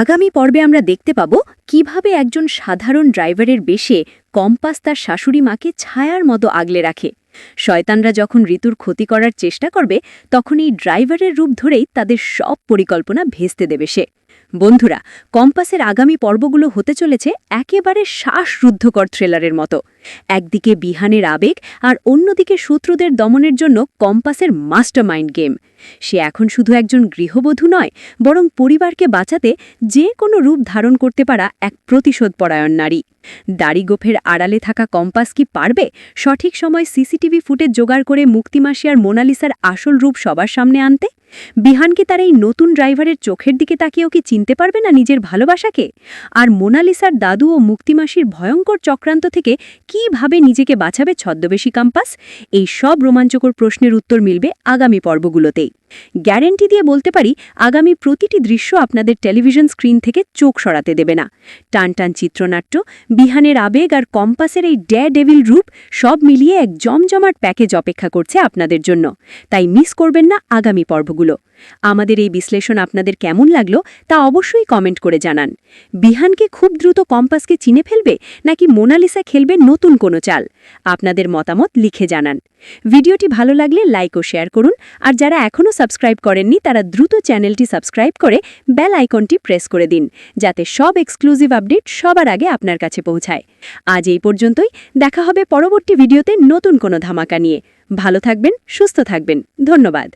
আগামী পর্বে আমরা দেখতে পাব কিভাবে একজন সাধারণ ড্রাইভারের বেশে কম্পাস তার শাশুড়ি মাকে ছায়ার মতো আগলে রাখে। শয়তানরা যখন ঋতুর ক্ষতি করার চেষ্টা করবে তখন এই ড্রাইভারের রূপ ধরেই তাদের সব পরিকল্পনা ভেস্তে দেবে সে। বন্ধুরা, কম্পাসের আগামী পর্বগুলো হতে চলেছে একেবারে শ্বাসরুদ্ধকর থ্রিলারের মতো। একদিকে বিহানের আবেগ আর অন্যদিকে শত্রুদের দমনের জন্য কম্পাসের মাস্টারমাইন্ড গেম। সে এখন শুধু একজন গৃহবধূ নয়, বরং পরিবারকে বাঁচাতে যে কোনো রূপ ধারণ করতে পারা এক প্রতিশোধপরায়ণ নারী। দাড়িগোফের আড়ালে থাকা কম্পাস কি পারবে সঠিক সময় সিসিটিভি ফুটেজ জোগাড় করে মুক্তিমাসি আর মোনালিসার আসল রূপ সবার সামনে আনতে? বিহানকে তার এই নতুন ড্রাইভারের চোখের দিকে তাকিয়েও কি চিনতে পারবে না নিজের ভালোবাসাকে? আর মোনালিসার দাদু ও মুক্তিমাসির ভয়ঙ্কর চক্রান্ত থেকে কিভাবে নিজেকে বাঁচাবে ছদ্মবেশী কম্পাস? এই সব রোমাঞ্চকর প্রশ্নের উত্তর মিলবে আগামী পর্বগুলোতেই। গ্যারেন্টি দিয়ে বলতে পারি, আগামী প্রতিটি দৃশ্য আপনাদের টেলিভিশন স্ক্রিন থেকে চোখ সরাতে দেবে না। টানটান চিত্রনাট্য, বিহানের আবেগ আর কম্পাসের এই ডেভিল রূপ সব মিলিয়ে এক জমজমাট প্যাকেজ অপেক্ষা করছে আপনাদের জন্য। তাই মিস করবেন না আগামী পর্বগুলো। আমাদের এই বিশ্লেষণ আপনাদের কেমন লাগলো তা অবশ্যই কমেন্ট করে জানান। বিহানকে খুব দ্রুত কম্পাসকে চিনে ফেলবে, নাকি মোনালিসা খেলবে নতুন কোনো চাল? আপনাদের মতামত লিখে জানান। ভিডিওটি ভালো লাগলে লাইক ও শেয়ার করুন, আর যারা এখনও সাবস্ক্রাইব করেননি তারা দ্রুত চ্যানেলটি সাবস্ক্রাইব করে বেল আইকনটি প্রেস করে দিন, যাতে সব এক্সক্লুসিভ আপডেট সবার আগে আপনার কাছে পৌঁছায়। আজ এই পর্যন্তই, দেখা হবে পরবর্তী ভিডিওতে নতুন কোনো ধামাকা নিয়ে। ভালো থাকবেন, সুস্থ থাকবেন। ধন্যবাদ।